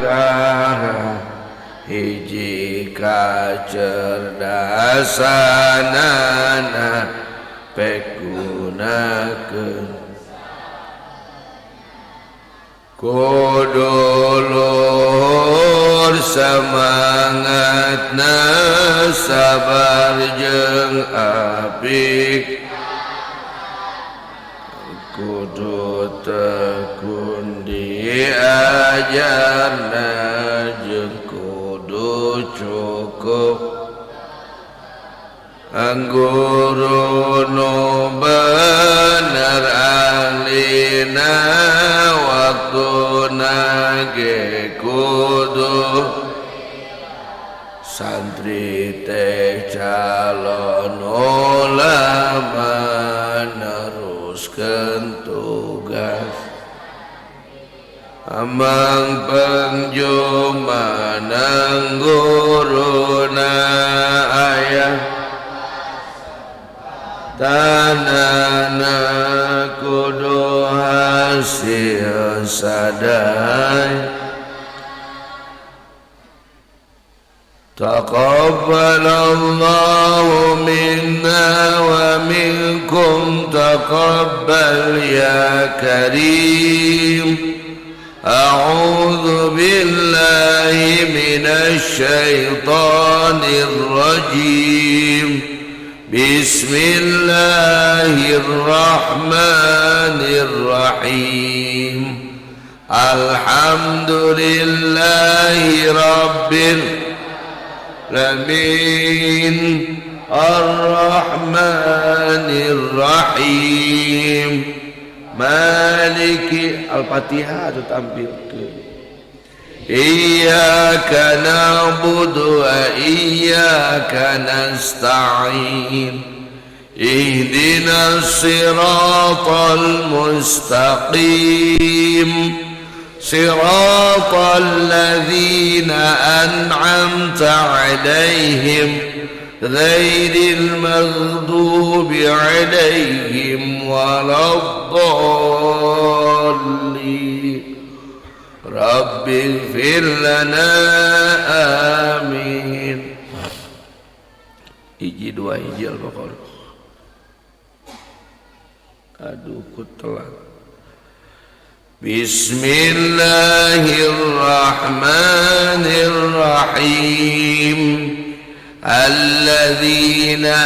perkara hiji kacerdasanana pekunakeun kudu luhur semangatna sabar jeung apik kudu tekun diajarna jeung kudu cukup guru nu bener alina waktuna ge kudu santri teh calon ulama neruskeun tugas amang pengjumanang guruna ayah tanana kudu hasil sadaya taqabbalallahu minna wa minkum taqabbal ya karim a'udzu billahi minasy syaithanir rajim bismillahirrahmanirrahim alhamdulillahi rabbil alamin arrahmanirrahim maliki al-fatihah itu tampilkeun iyyaka na'budu wa iyyaka nasta'in ihdinas siratal mustaqim siratal ladzina an'amta 'alaihim ghairil maghdubi 'alaihim waladdallin rabbighfir lana amin hiji dua hiji al-baqarah aduh kutelat bismillahirrahmanirrahim alladzina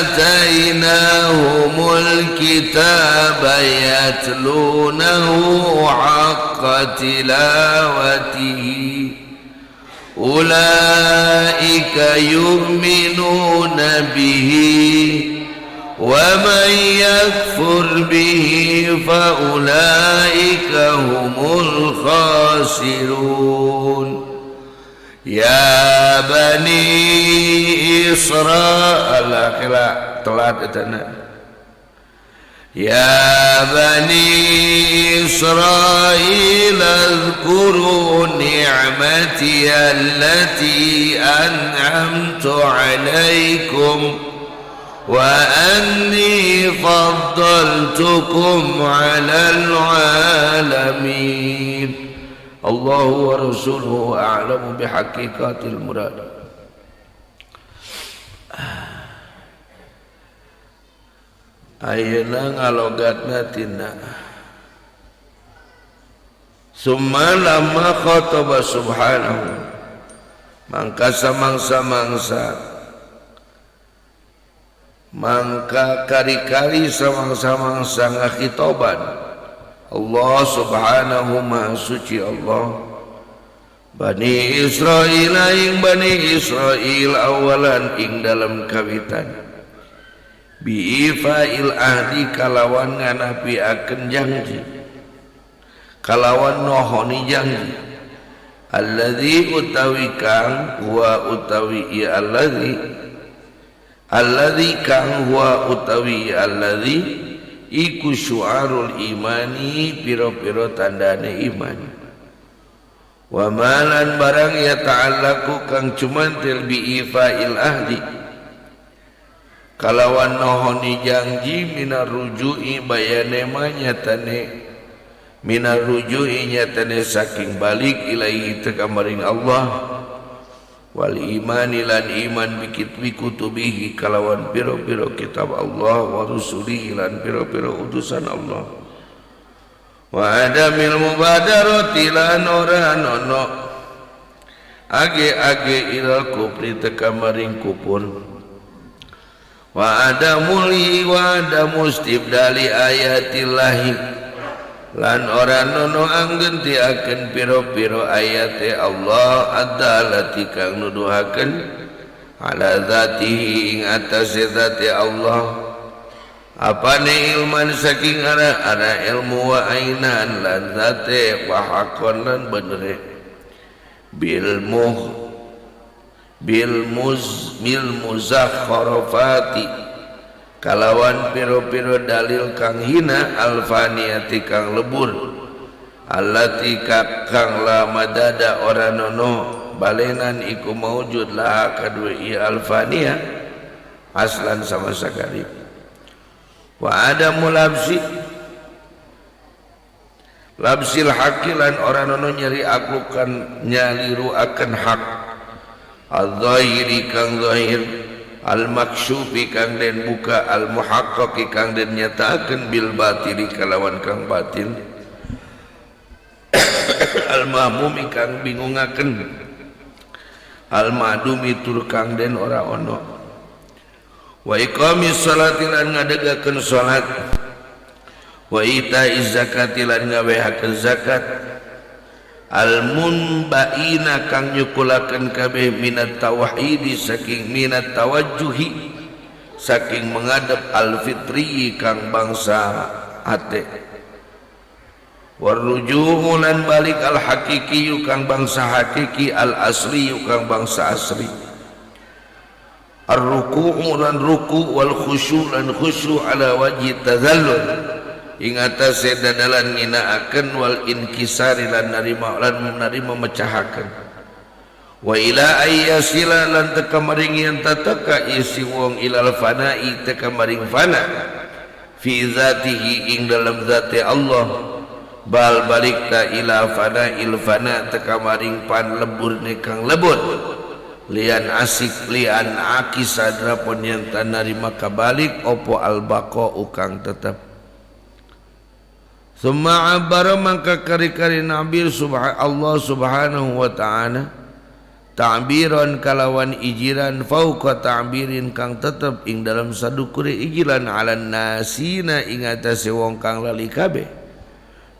atainahumul kitaba yatlunahu haqqa tilawatihi ulaika yu'minuna bihi wa man yakfur bihi fa ulaika humul khasirun ya bani Israil akhirah telat etana ya bani Israil azkuru ni'mati allati an'amtu alaikum wa anni faddaltukum 'alal 'alamin Allahu wa rasuluhu a'lamu bihaqiqatil murad. Ayeuna ngalogatna tina summa lamma khataba subhanahu mangka samangsa-mangsa mangka kari-kari samangsa-mangsa ngakhitoban Allah subhanahu maha suci Allah Bani Israil ing Bani Israil awalan ing dalam kawitan bi'ifa'il ahdi kalawan nganapiakeun janji kalawan nohoni janji alladzi utawi kang huwa utawi ya alladzi kang huwa utawi ya alladzi iku syu'arul imani piro-piro tandane iman wa malan barang ya ta'allaku kang cumantil bi'ifa'il ahdi kalawan nohoni janji minar ruju'i bayane manyatane minar ruju'i nyatane saking balik ilaihi teka maring Allah wal imani lan iman bikutubihi kalawan piro-piro kitab Allah wa rusulihi lan piro-piro utusan Allah wa adamil mubadarati lan ora nono age-age ilal kufri teka maring kufur wa adamuli wa adamu istibdali ayatillahi lan ora nono anggenti akan piro-piro ayate Allah adalati kang nuduhaken ala zatihi ing atase zati Allah apane ilman saking ara ilmu wa ainan lan zate wa hakon lan benere bil muzakharafati kalawan piro-piro dalil kang hina alfaniyati kang lebur allati kang la madada ora nono balenan iku maujud lah kadue iya alfaniyah aslan sama sekali wa adamul labsil hakilan ora nono nyeri aku kan nyaliru akan hak al-zahiri kang zahir al-makshufi kang den buka al-muhaqqaqi kang den nyatakeun bil batili kalawan kang batil al-mahmumi kang bingungakeun al-madumi tur kang den ora ono wa iqamis sholati lan ngadegakeun salat wa itaiz zakati lan ngawehakeun zakat al-munbaina kang nyukulaken kabeh minat tauhidi saking minat tawajjuhi saking menghadap al-fitri kang bangsa ate warujuhu lan balik al-hakiki kang bangsa hakiki al-asli kang bangsa asli ar-ruku'u lan ruku' wal khusyu' lan khusyu' ala wajhi tadhallul ing atase dadalan nginaakeun wal inkisari lan narima mecahakeun wa ila ayyasila lan teka maring yen tataka isi wong ilal fana'i teka maring fana fi zatihi ing dalam zati Allah bal balikta ila fana'il fana teka maring pan leburne kang lebur lian asik lian akisadra pun yen tanarima kabalik opo al baqa'u kang tetap summa abara mangka kari-kari nabir Allah subhanahu wa ta'ala ta'biran kalawan ijiran fauqa ta'birin kang tetep ing dalam sadukure ijiran alan nasina ing atase wong kang lali kabeh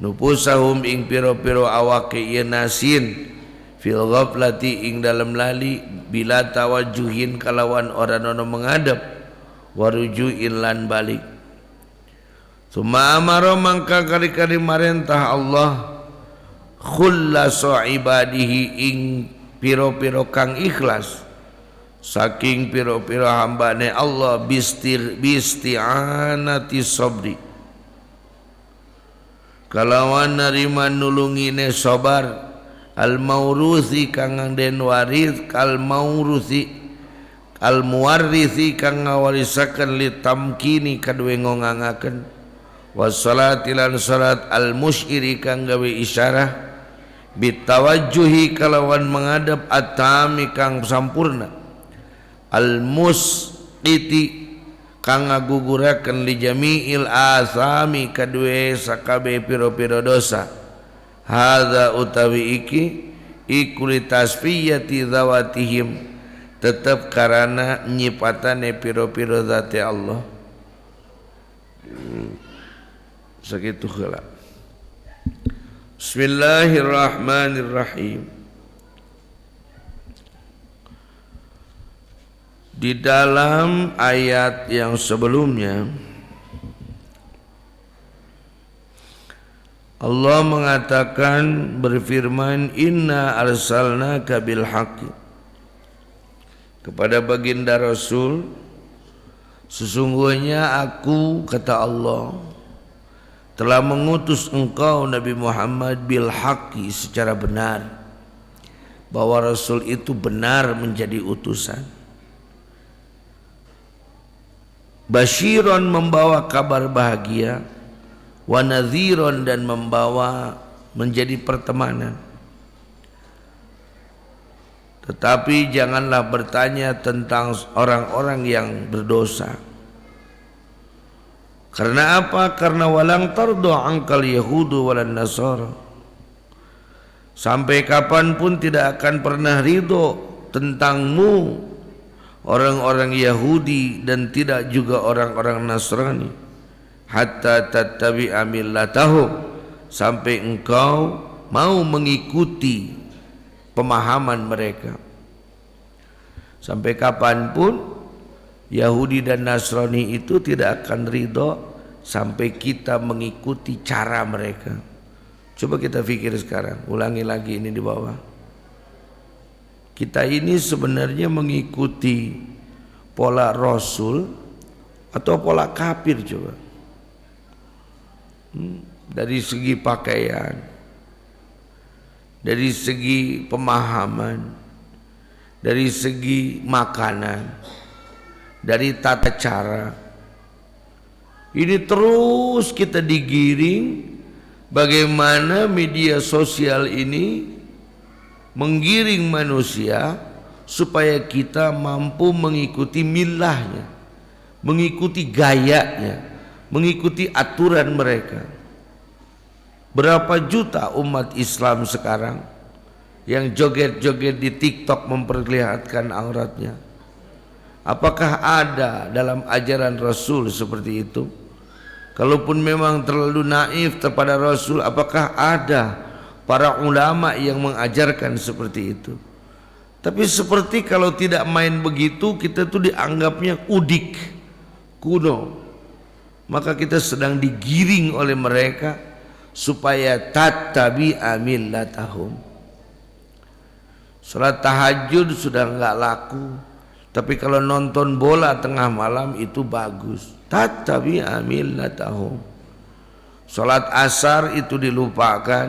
nupusahum ing piro-piro awake ieu nasin fil ghaflati ing dalam lali bila tawajjuhin kalawan ora nono menghadap warujuin lan balik summa amara mangka kari-kari marentah Allah khullasu ibadihi ing piro-piro kang ikhlas saking piro-piro hambane Allah bisti'anati sabri kalawan narima nulungine sabar al-mauruthi kang den waris al-mauruthi al-muwarrithi kang ngawarisaken li tamkini kadue ngongangaken wassalati lan salat al-musyiri kang gawe isyarah bitawajjuhi kalawan menghadap atami kang sampurna al-musqiti kang ngaguguraken li jami'il asami kadue sakabe piro-piro dosa hadza utawi iki iku li tasfiyati zawatihim tetap karana nyipatane piro-piro zati Allah sakitu heula. Bismillahirrahmanirrahim. Di dalam ayat yang sebelumnya Allah mengatakan berfirman inna arsalnaka bil haqqi kepada baginda Rasul sesungguhnya aku kata Allah telah mengutus engkau Nabi Muhammad bil haqqi secara benar bahwa Rasul itu benar menjadi utusan basyiron membawa kabar bahagia wa nadhiron, dan membawa menjadi pertemanan. Tetapi janganlah bertanya tentang orang-orang yang berdosa. Karena apa? Karena walang tardo angkal yahudu walan nasara. Sampai kapanpun tidak akan pernah ridho tentangmu orang-orang Yahudi dan tidak juga orang-orang Nasrani. Hatta tattabi'a millatahum, sampai engkau mau mengikuti pemahaman mereka. Sampai kapanpun Yahudi dan Nasrani itu tidak akan ridho sampai kita mengikuti cara mereka. Coba kita pikir sekarang, ulangi lagi ini di bawah. Kita ini sebenarnya mengikuti pola Rasul atau pola kafir coba? Dari segi pakaian, dari segi pemahaman, dari segi makanan, dari tata cara. Ini terus kita digiring. Bagaimana media sosial ini menggiring manusia supaya kita mampu mengikuti milahnya, mengikuti gayanya, mengikuti aturan mereka. Berapa juta umat Islam sekarang yang joget-joget di TikTok memperlihatkan auratnya? Apakah ada dalam ajaran Rasul seperti itu? Kalaupun memang terlalu naif kepada Rasul, apakah ada para ulama yang mengajarkan seperti itu? Tapi seperti kalau tidak main begitu, kita tuh dianggapnya udik, kuno. Maka kita sedang digiring oleh mereka supaya tattabi'a millatahum. Salat tahajud sudah enggak laku, tapi kalau nonton bola tengah malam itu bagus. Tattabi'a millatahum. Salat asar itu dilupakan,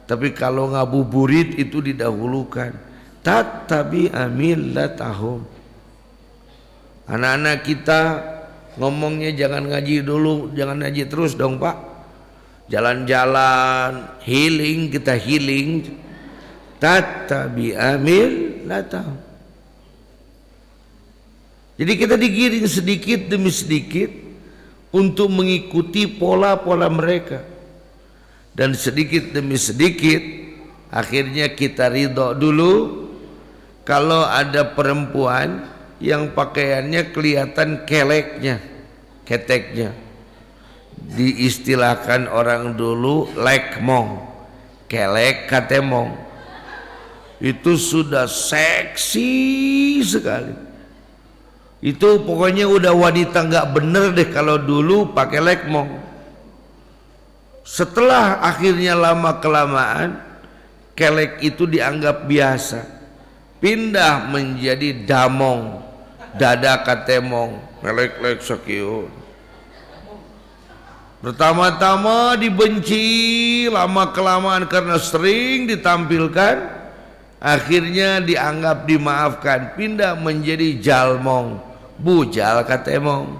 tapi kalau ngabuburit itu didahulukan. Tattabi'a millatahum. Anak-anak kita ngomongnya jangan ngaji dulu, jangan ngaji terus dong Pak. Jalan-jalan, healing, kita healing. Tattabi'a millatahum. Jadi kita digiring sedikit demi sedikit untuk mengikuti pola-pola mereka. Dan sedikit demi sedikit akhirnya kita ridho dulu kalau ada perempuan yang pakaiannya kelihatan keleknya, keteknya. Diistilahkan orang dulu lekmong, kelek katemong. Itu sudah seksi sekali. Itu pokoknya udah wanita nggak bener deh kalau dulu pakai lekmong. Setelah akhirnya lama kelamaan kelek itu dianggap biasa, pindah menjadi damong, dada katemong, melek-lek sakieu. Pertama-tama dibenci, lama kelamaan karena sering ditampilkan, akhirnya dianggap dimaafkan, pindah menjadi jalmong, bujal katemong.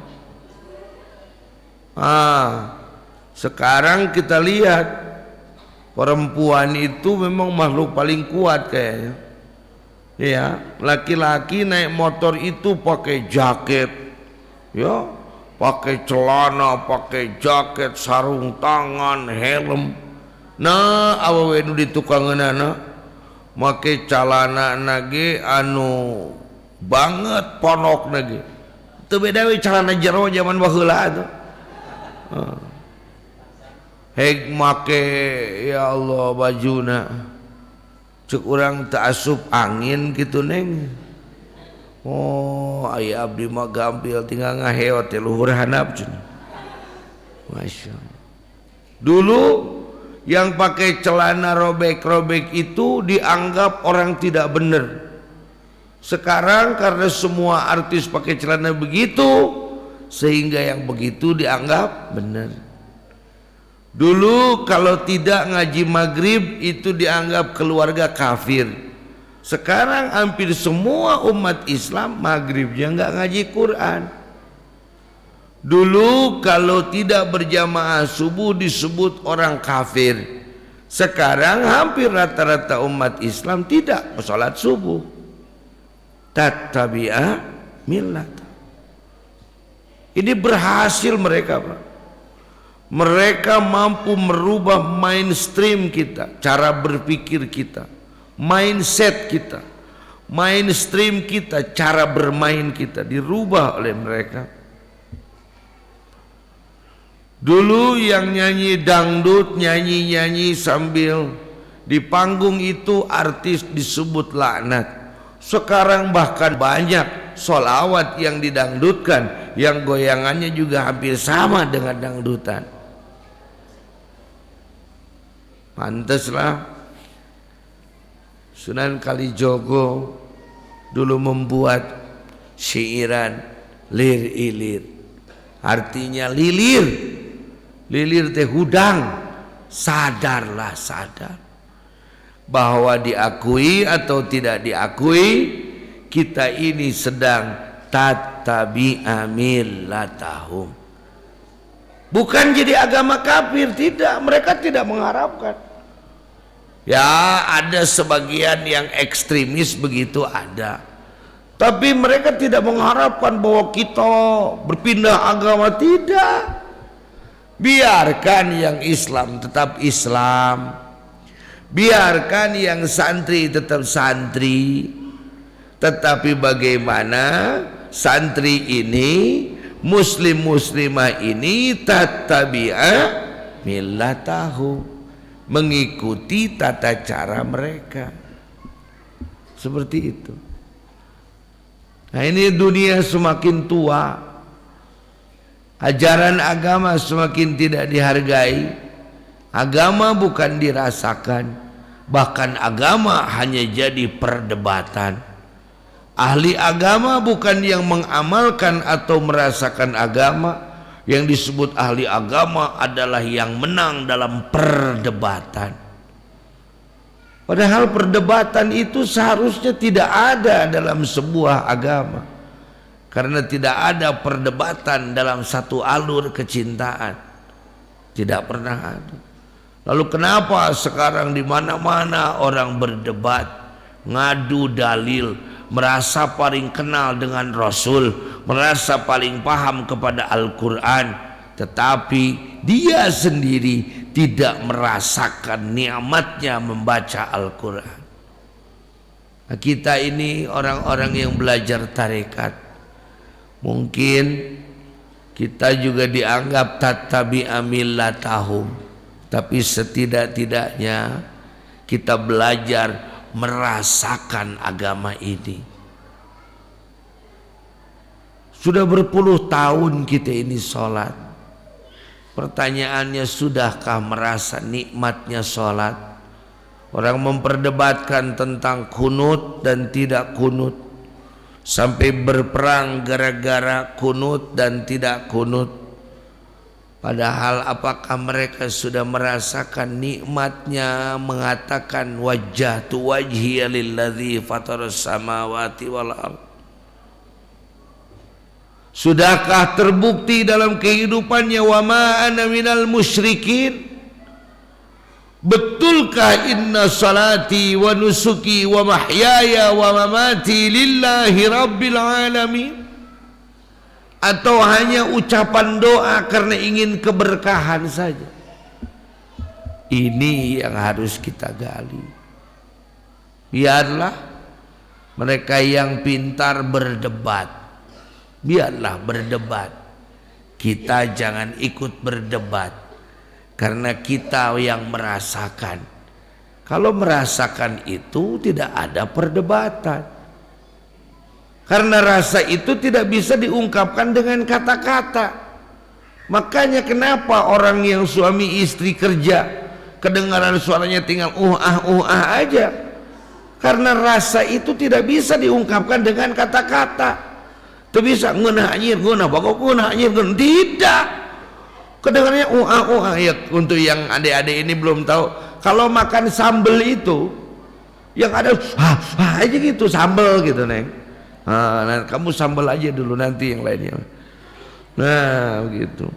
Sekarang kita lihat perempuan itu memang makhluk paling kuat kayaknya. Ya, laki-laki naik motor itu pakai jaket, ya, pakai celana, pakai jaket, sarung tangan, helm. Nah, awewe nu di tukangeunana make calana nage anu banget ponok nage. Teu beda we calana jero zaman baheula atuh. Heg make ya Allah bajuna cek urang teu asup angin kitu neng. Oh, aya abdi mah gampil tinggal ngaheot teh luhur handap cenah. Masyaallah. Dulu yang pakai celana robek-robek itu dianggap orang tidak benar. Sekarang karena semua artis pakai celana begitu, sehingga yang begitu dianggap benar. Dulu kalau tidak ngaji maghrib itu dianggap keluarga kafir. Sekarang hampir semua umat Islam maghribnya nggak ngaji Quran. Dulu kalau tidak berjamaah subuh disebut orang kafir. Sekarang hampir rata-rata umat Islam tidak sholat subuh. Tattabi'a millat. Ini berhasil mereka, Pak. Mereka mampu merubah mainstream kita, cara berpikir kita, mindset kita, mainstream kita, cara bermain kita dirubah oleh mereka. Dulu yang nyanyi dangdut, nyanyi-nyanyi sambil di panggung itu artis disebut laknat. Sekarang bahkan banyak sholawat yang didangdutkan, yang goyangannya juga hampir sama dengan dangdutan. Pantaslah Sunan Kalijogo dulu membuat syairan lir ilir, artinya lilir. Lilir teh hudang, sadarlah sadar bahwa diakui atau tidak diakui kita ini sedang tattabi'a millatahum. Bukan jadi agama kafir, tidak, mereka tidak mengharapkan. Ya ada sebagian yang ekstremis begitu ada, tapi mereka tidak mengharapkan bahwa kita berpindah agama, tidak. Biarkan yang Islam tetap Islam, biarkan yang santri tetap santri. Tetapi bagaimana santri ini, muslim muslimah ini tattabi'a millatahu, mengikuti tata cara mereka. Seperti itu. Nah ini dunia semakin tua, ajaran agama semakin tidak dihargai. Agama bukan dirasakan, bahkan agama hanya jadi perdebatan. Ahli agama bukan yang mengamalkan atau merasakan agama. Yang disebut ahli agama adalah yang menang dalam perdebatan. Padahal perdebatan itu seharusnya tidak ada dalam sebuah agama. Karena tidak ada perdebatan dalam satu alur kecintaan, tidak pernah ada. Lalu kenapa sekarang di mana-mana orang berdebat, ngadu dalil, merasa paling kenal dengan Rasul, merasa paling paham kepada Al-Quran, tetapi dia sendiri tidak merasakan nikmatnya membaca Al-Quran. Nah, kita ini orang-orang yang belajar tarekat, mungkin kita juga dianggap tattabi'a millatahum, tapi setidak-tidaknya kita belajar merasakan agama ini. Sudah berpuluh tahun kita ini sholat. Pertanyaannya, sudahkah merasa nikmatnya sholat? Orang memperdebatkan tentang kunut dan tidak kunut, sampai berperang gara-gara kunut dan tidak kunut. Padahal apakah mereka sudah merasakan nikmatnya mengatakan wajjahtu wajhiya lilladzi fataras samawati wal ardh? Sudahkah terbukti dalam kehidupannya wa ma ana minal musyrikin? Betulkah inna salati wa nusuki wa mahyaya wa mamati lillahi rabbil alamin? Atau hanya ucapan doa karena ingin keberkahan saja? Ini yang harus kita gali. Biarlah mereka yang pintar berdebat, biarlah berdebat. Kita jangan ikut berdebat, karena kita yang merasakan. Kalau merasakan itu tidak ada perdebatan. Karena rasa itu tidak bisa diungkapkan dengan kata-kata. Makanya kenapa orang yang suami istri kerja, kedengaran suaranya tinggal aja. Karena rasa itu tidak bisa diungkapkan dengan kata-kata. Tidak bisa tidak. Kedengarannya ya. Untuk yang adik-adik ini belum tahu, kalau makan sambal itu yang ada aja gitu, sambal gitu, Neng. Nah, kamu sambal aja dulu, nanti yang lainnya. Nah begitu.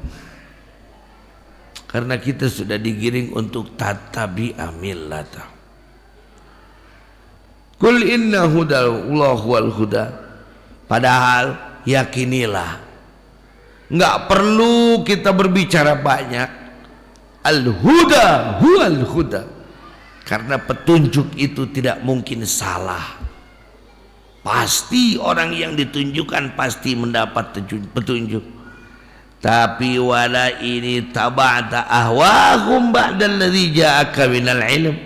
Karena kita sudah digiring untuk tatabi'a millata. Qul inna hudallahu wal huda. Padahal yakinilah, nggak perlu kita berbicara banyak. Al-huda huwal huda. Karena petunjuk itu tidak mungkin salah. Pasti orang yang ditunjukkan pasti mendapat petunjuk. Tapi wala ini taba'ta ahwahum ba'dalladzi ja'aka minal ilm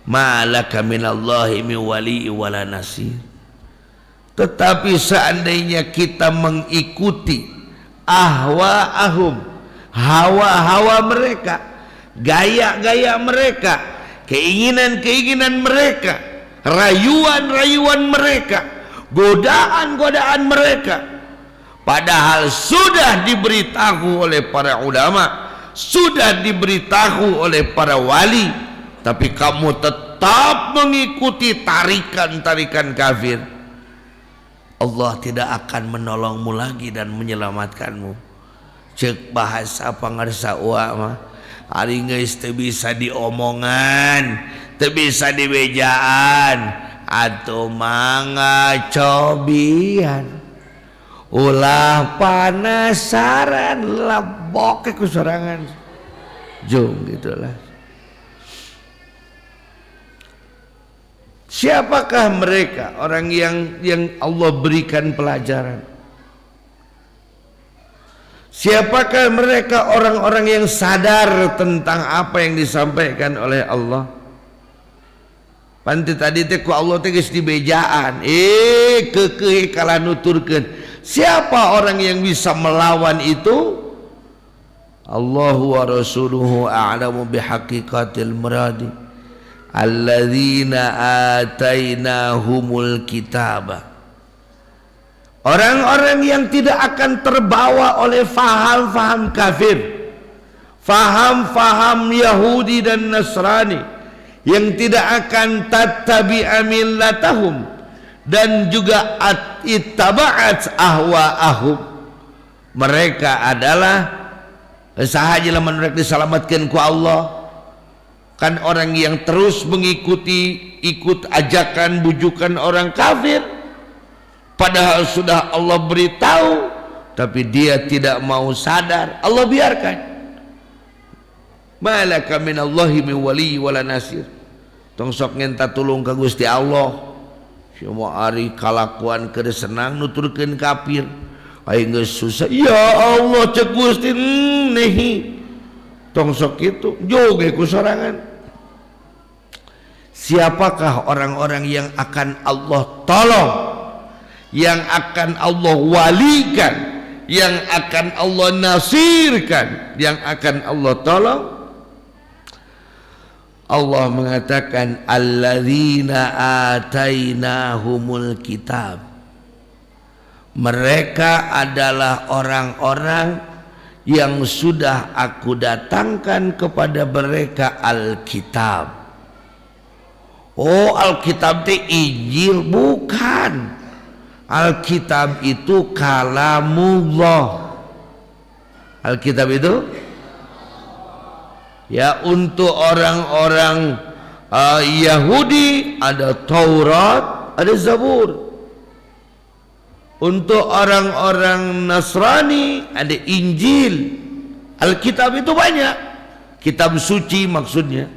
ma laka minallahi min wali wala nasir. Tetapi seandainya kita mengikuti ahwa'ahum, hawa-hawa mereka, gaya-gaya mereka, keinginan-keinginan mereka, rayuan-rayuan mereka, godaan-godaan mereka, padahal sudah diberitahu oleh para ulama, sudah diberitahu oleh para wali, tapi kamu tetap mengikuti tarikan-tarikan kafir, Allah tidak akan menolongmu lagi dan menyelamatkanmu. Cek bahasa pangarsa mah ari geus teu bisa diomongan, teu bisa dibejaan, atuh mangga cobian. Ulah panasaran lebok ke sorangan. Jung gitulah. Siapakah mereka orang yang Allah berikan pelajaran? Siapakah mereka orang-orang yang sadar tentang apa yang disampaikan oleh Allah? Panti tadi teh ku Allah teh geus dibejaan, kekeh kalah nuturkeun. Siapa orang yang bisa melawan itu? Allahu wa rasuluhu a'lamu bihaqiqatil muradi alladzina atainahumul kitaba. Orang-orang yang tidak akan terbawa oleh faham-faham kafir, faham-faham Yahudi dan Nasrani, yang tidak akan tattabi'a millatahum, dan juga ittaba'at ahwa'ahum. Mereka adalah sahaja lamun mereka diselamatkan ku Allah, kan orang yang terus ikut ajakan bujukan orang kafir, padahal sudah Allah beritahu, tapi dia tidak mau sadar, Allah biarkan. Malaka minallahi min wali wala nasir. Tong sok ngenta tulung ka Gusti Allah. Semua ari kalakuan keur senang nuturkeun kafir. Ai geus susah. Ya Allah cek Gusti nehi. Tong sok kitu joge ku sorangan. Siapakah orang-orang yang akan Allah tolong, yang akan Allah walikan, yang akan Allah nasirkan, yang akan Allah tolong? Allah mengatakan alladzina atainahumul kitab. Mereka adalah orang-orang yang sudah aku datangkan kepada mereka Alkitab. Oh, Alkitab itu Injil? Bukan. Alkitab itu kalamullah. Alkitab itu ya untuk orang-orang Yahudi ada Taurat, ada Zabur. Untuk orang-orang Nasrani ada Injil. Alkitab itu banyak, kitab suci maksudnya.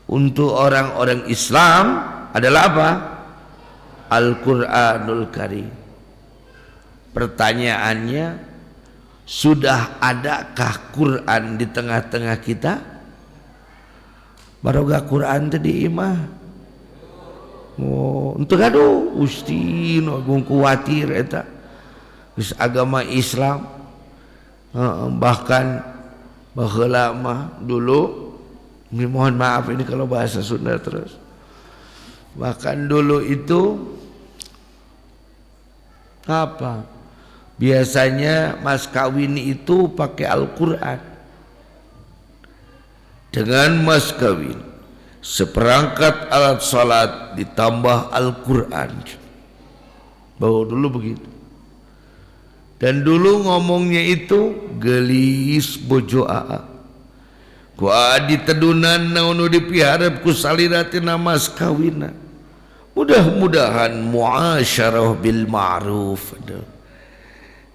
Untuk orang-orang Islam adalah apa? Al-Quranul Karim. Pertanyaannya, sudah adakah Quran di tengah-tengah kita? Baroga Quran tadi imah. Oh, untuk aduh, Gusti no gung kuatir eta. Geus agama Islam. Bahkan baheula mah dulu, mohon maaf ini kalau bahasa Sunda terus. Bahkan dulu itu apa? Biasanya mas kawin itu pakai Al-Quran. Dengan mas kawin, seperangkat alat salat ditambah Al-Quran. Bahwa dulu begitu. Dan dulu ngomongnya itu gelis bojo aa. Ku adi tedunan naon dipiharep ku salira tina mas kawina. Mudah-mudahan muasyarah bil ma'ruf.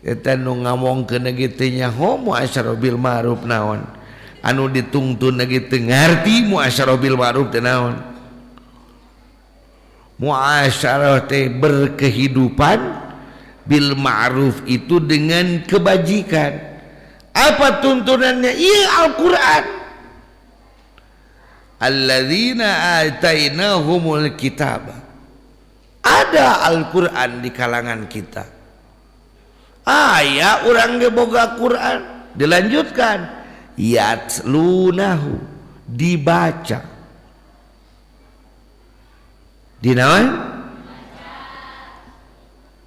Eta nu ngamongkeun kitu nya muasyarah bil ma'ruf naon? Anu ditungtun kitu ngarti muasyarah bil ma'ruf teh naon? Muasyarah teh berkehidupan, bil ma'ruf itu dengan kebajikan. Apa tuntunannya? Iya Al-Quran. Alladzina atainahumul kitab. Ada Al-Quran di kalangan kita. Ya orang geboga Quran. Dilanjutkan, yatlunahu, dibaca. Dinaon?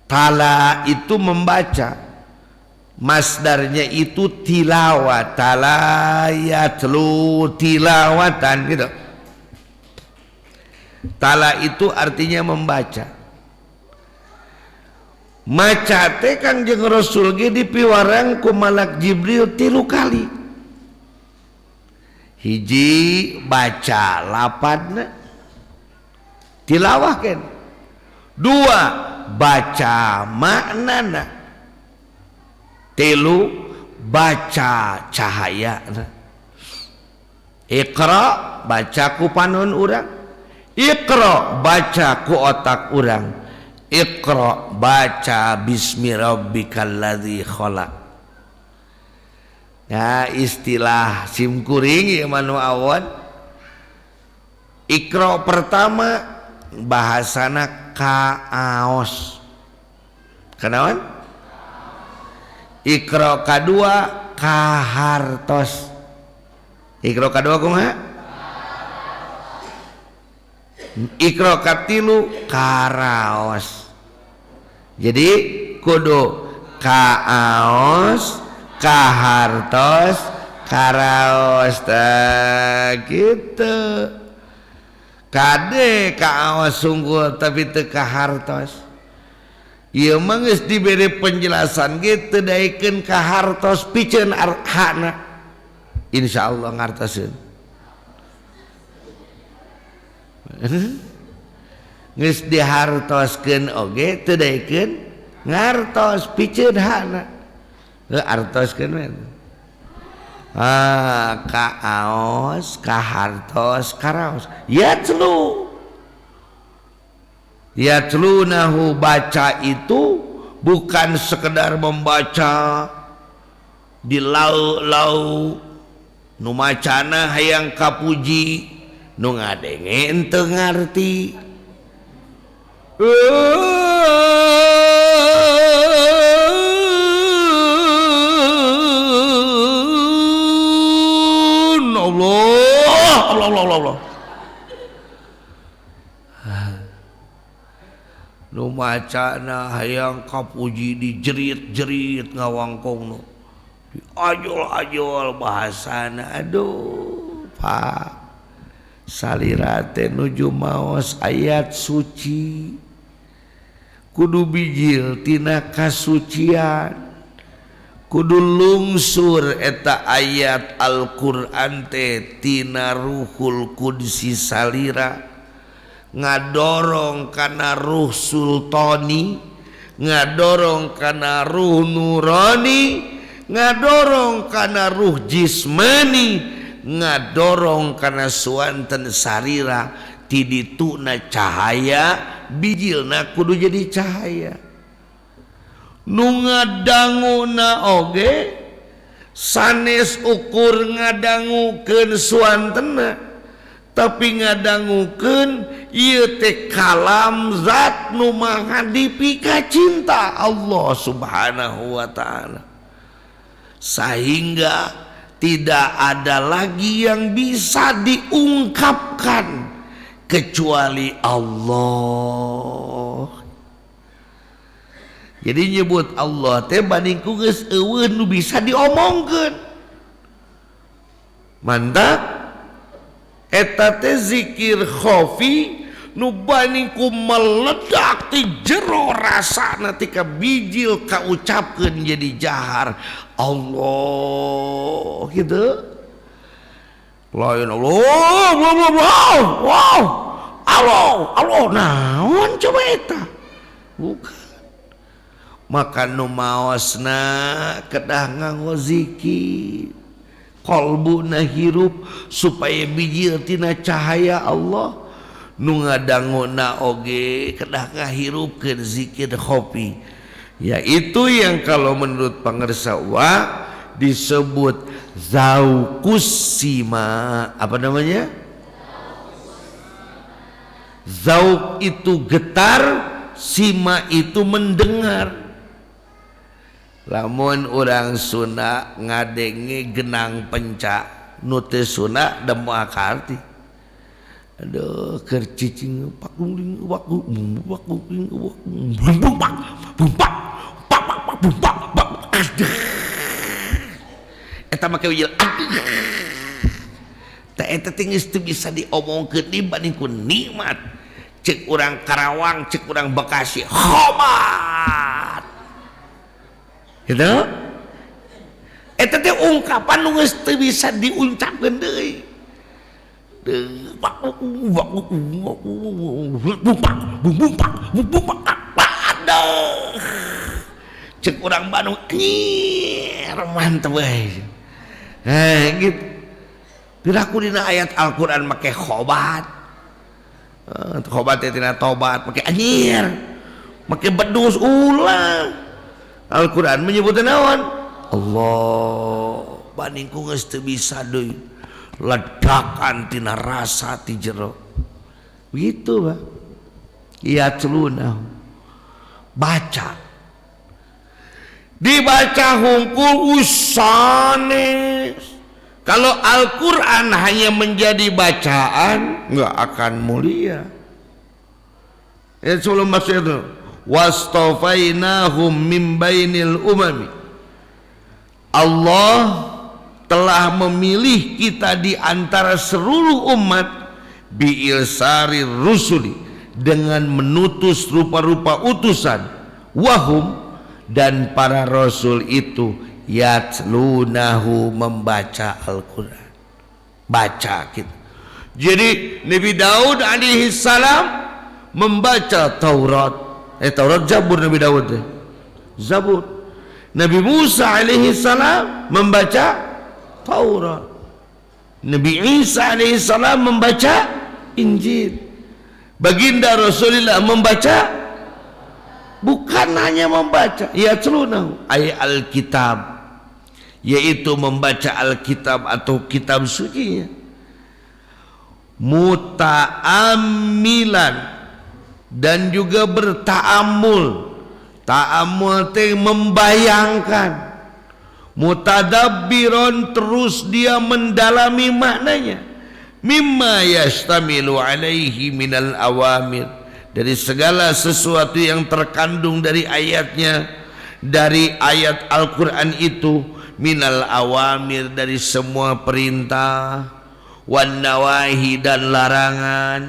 Tala itu membaca, masdarnya itu tilawat, tala yatlu tilawatan gitu. Tala itu artinya membaca. Maca teh Kangjeng Rasul ge dipiwarang ku malak Jibril 3 kali. Hiji baca lapadna tilawahkeun. 2 baca maknana. 3 baca cahayana. Iqra baca ku panon urang. Iqra baca ku otak urang. Iqra baca bismi rabbikal ladzi khalaq. Ya istilah simkuring ieu manu awon. Iqra pertama bahasana kaos. Kenaon? Iqra kadua kahartos. Iqra kadua kumaha? Iqra katilu karaos. Jadi kudu kaos, kahartos, karaos gitu. Kade kaos sungguh tapi teu kahartos. Ieu mah geus dibere penjelasan ge teu daekeun kahartos piceun hana. Insyaallah ngartoseun. Geus dihartoskeun oge teu daekeun ngartos piceun hana. Artoskeun we. Kaos, kahartos, karaos. Yatlunahu baca itu bukan sekedar membaca di lau-lau nu macana hayang kapuji nu ngadenge henteu ngarti. Allah. Nu macana hayang kapuji dijerit-jerit ngawangkongna. Diajol-ajol bahasana. Aduh, Pak. Salira teh nuju maos ayat suci. Kudu bijil tina kasucian. Kudu lungsur eta ayat Al-Qur'an teh tina ruhul qudsi salira, ngadorong kana ruh sultani, ngadorong kana ruh nurani, ngadorong kana ruh jismani, ngadorong kana suanten sarira ti dituna cahaya, bijilna kudu jadi cahaya. Nu ngadanguna oge sanes ukur ngadangukeun suantena, tapi ngadangukeun ieu teh kalam zat nu mangadipi ka cinta Allah Subhanahu wa taala, sehingga tidak ada lagi yang bisa diungkapkan kecuali Allah. Jadi nyebut Allah teh bandingku geus eueun nu bisa diomongkeun. Mantap. Eta teh zikir khafi nu baningku meledak ti jero rasana tika bijil kaucapkeun jadi jahar Allah gitu lain Allah naon coba eta bukan maka nu maosna kedah nganggo zikir qalbuna hirup supaya bijil tina cahaya Allah nu ngadanguna oge kedah ngahirupkeun zikir khofi yaitu yang kalau menurut pangersa wa disebut zauqus sima apa namanya zauq itu getar sima itu mendengar lamun orang Sunda ngadenge genang penca nu teu Sunda da moal arti aduh keur cicing pakung waktu eta make wijil teh eta teh geus teu bisa diomongkeun dibandingkeun nikmat cek urang Karawang cek urang Bekasi khobat gitu eta teh ungkapan nu geus teu bisa diuncapkeun deui cek urang Bandung nyir mantep we gitu piraku dina ayat Al-Qur'an make khobat khobat teh tina tobat make anyir make bedus ulah Al-Qur'an menyebutna naon Allah bandingku geus teu bisa deui ledakan tina rasa ti jero gitu Pak ya celuna baca dibaca hungkul usanes kalau Al-Quran hanya menjadi bacaan nggak akan mulia ya sebelum masuk itu wastofainahum min bainil umami Allah telah memilih kita di antara seluruh umat biilsari rusuli dengan menutus rupa-rupa utusan wahum dan para rasul itu yatlunahu membaca Al-Quran baca gitu jadi Nabi Daud alaihi salam membaca Taurat Taurat Zabur Nabi Daud Zabur Nabi Musa alaihi salam membaca Taurat Nabi Isa alaihi salam membaca Injil baginda Rasulullah membaca bukan hanya membaca ya celuna ayat Alkitab yaitu membaca Alkitab atau kitab suci muta'ammilan dan juga berta'amul ta'amul teh membayangkan mutadabbiron terus dia mendalami maknanya mimma yastamilu alaihi minal awamir dari segala sesuatu yang terkandung dari ayatnya dari ayat Al-Quran itu minal awamir dari semua perintah wan nawahi dan larangan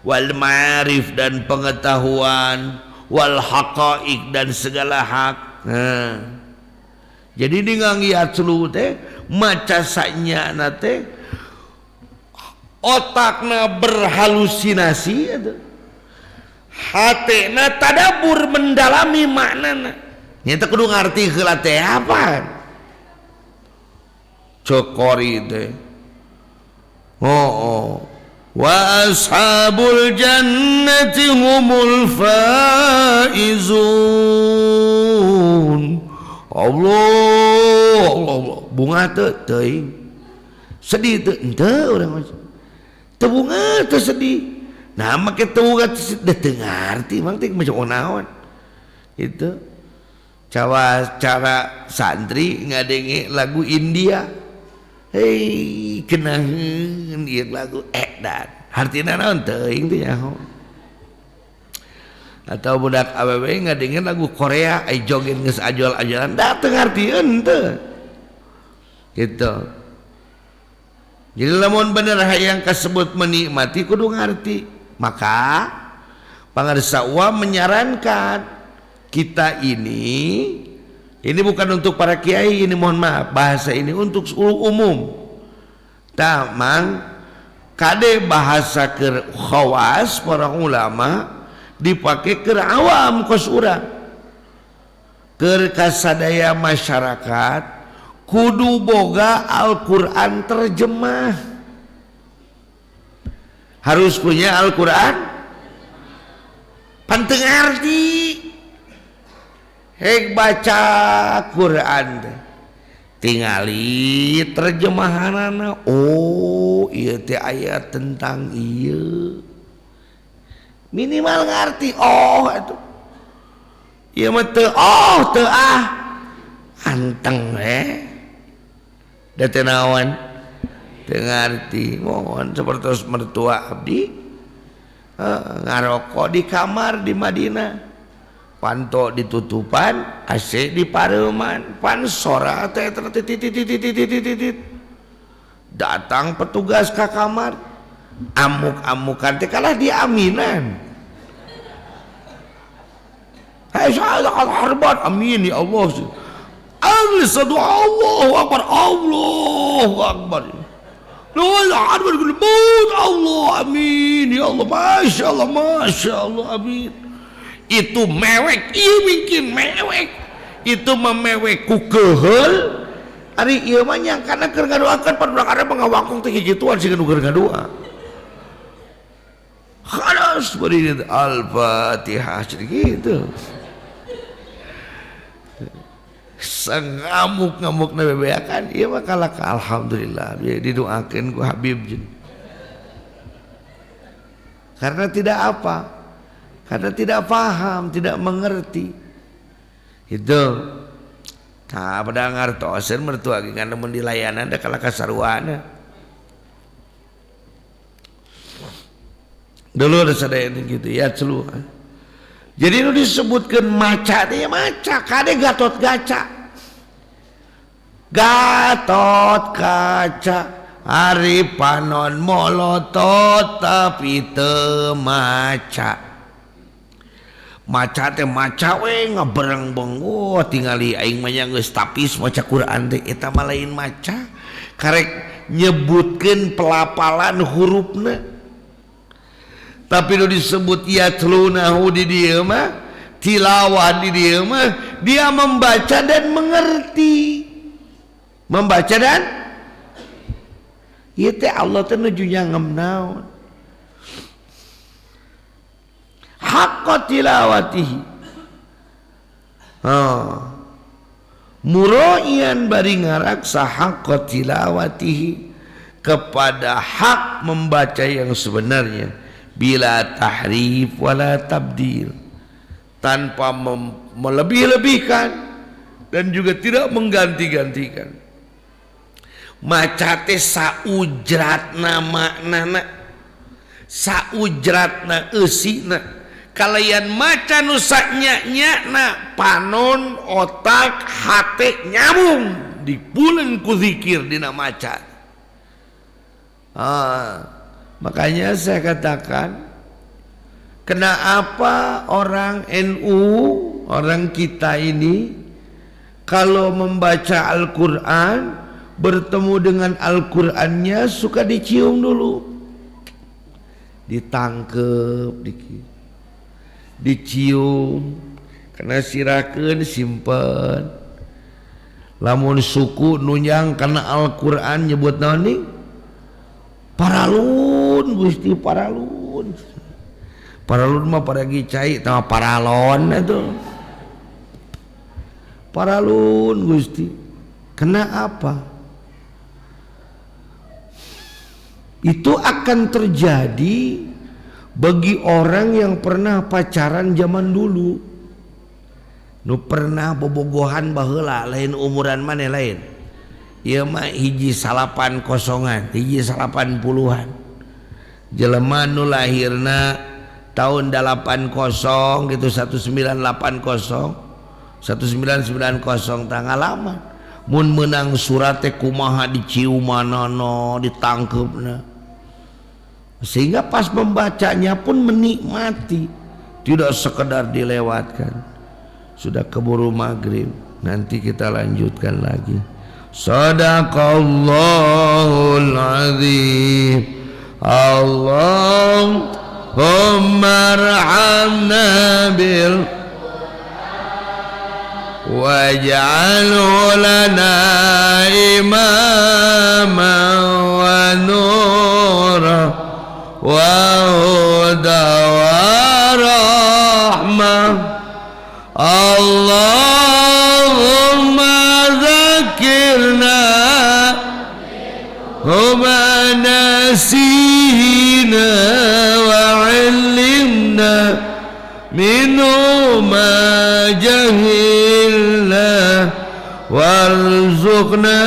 wal ma'arif dan pengetahuan wal haqa'iq dan segala hak jadi dengan yatlu teh maca sanyana teh otakna berhalusinasi itu hatena tadabur mendalami maknana nyata kudu ngarti heula teh apa cokori teh wa ashabul jannati humul faizun Allah bunga teuing sedih teu henteu urang mah teu bunga teu sedih nah make teu teu ngarti mang teh macam naon itu cara santri ngadenge lagu India hei kenaheun ieu lagu edan artina naon teuing teh nyaho atau budak awewe ngadenge lagu Korea ai joget geus ajol-ajolan da teu ngartieun teu gitu jadi lamun bener hayang kasebut menikmati kudu ngarti Maka pangarsa menyarankan kita ini bukan untuk para kiai, ini mohon maaf, bahasa ini untuk umum. Tamang kade bahasa ke khawas para ulama dipakai ke awam kos urang. Ke kasadaya masyarakat kudu boga Al-Qur'an terjemah. Harus punya Al-Qur'an panteng arti. Hek baca Quran teh tingali terjemahanana. Oh ieu teh aya tentang ieu, minimal ngarti. Oh atuh ieu mah teu anteng da teu naon teu ngarti. Mohon sapertos mertua abdi ngarokok di kamar di Madinah, panto ditutupan, AC di pareuman, pan sora teh titit. Datang petugas ke kamar, amuk-amukan teh kalah diaminan. Hai saya harbat, amin ya Allah. Alisadu Allahu Akbar, Allahu Akbar. Allah, amin ya Allah, masya Allah, amin. Itu mewek, iya mungkin mewek. Itu memewek ku keheul. Ari ieu mah nyangkana keur ngadoakeun pan urang ada pangawakung teh gituan sih keur ngadoa. Khalas bari Al-Fatihah gitu. Sangamuk-ngamuk na bebeakan ieu mah kalak alhamdulillah didoakeun ku Habib. Karena tidak apa? Karena tidak paham, tidak mengerti. Itu nah pada ngartosen mertua geus mun di layanan da kala kasaruana. Dulu ada sadaya gitu ya celu. Jadi nu disebutkeun maca teh maca kade Gatot Kaca. Gatot Kaca hari panon molotot tapi teu maca. Maca teh maca we ngabereng-beng. Oh tingali aing mah nya geus tapis maca Quran teh eta mah lain maca. Karek nyebutkeun pelapalan hurufna. Tapi nu disebut yatlunahu di dieu mah tilawah di dieu mah dia membaca dan mengerti. Membaca dan ieu teh Allah teh nuju nyangem naon. Haqqa tilawatihi. Muraian bari ngaraksa haqqa tilawatihi, kepada hak membaca yang sebenarnya, bila tahrif wala tabdil, tanpa melebih-lebihkan dan juga tidak mengganti-gantikan. Maca teh saujratna maknana, saujratna eusina. Kalian maca nu saknya-nyana panon otak hate nyambung dipuleun ku zikir dina maca. Makanya saya katakan, kenapa orang NU, orang kita ini kalau membaca Al-Quran, bertemu dengan Al-Qurannya suka dicium dulu, ditangkep dikit, dicium, karena sirakeun simpen. Lamun suku nunyang karena Al-Quran nyebut naon nih? Paralun Gusti, paralun. Paralun mah paragi cai tama paralon itu. Paralun Gusti. Kena apa? Itu akan terjadi bagi orang yang pernah pacaran zaman dulu. Nu pernah bobogohan baheula, lain umuran maneh lain. Ieu mah hiji 80-an, hiji 80-an. Jelema nu lahirna tahun 80 gitu, 1980, 1990 tanggal lama. Mun meunang surat teh kumaha diciumanana, ditangkeupna. sehingga pas membacanya pun menikmati, tidak sekedar dilewatkan. Sudah keburu maghrib, nanti kita lanjutkan lagi. Sadaqallahul azim. Allahumma arhamna bil waj'alhu lana imaman wa nura wa huda wa rahmah. Allahumma zakirna huma nasina wa illimna minhu ma jahilna warzuqna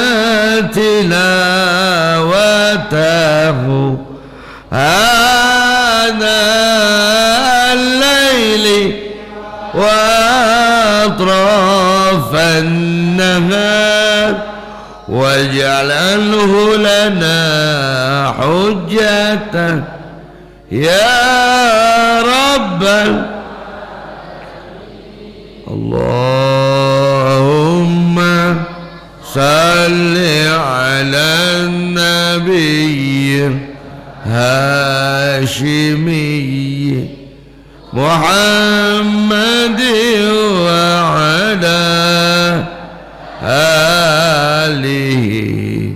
tilawatahu ana al-layli wa atrafan nahar waj'alhu lana hujjatan ya rabbal Allahumma salli ala nabiy hashimi Muhammad wa ala alihi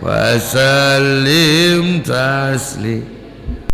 wa sallim taslim.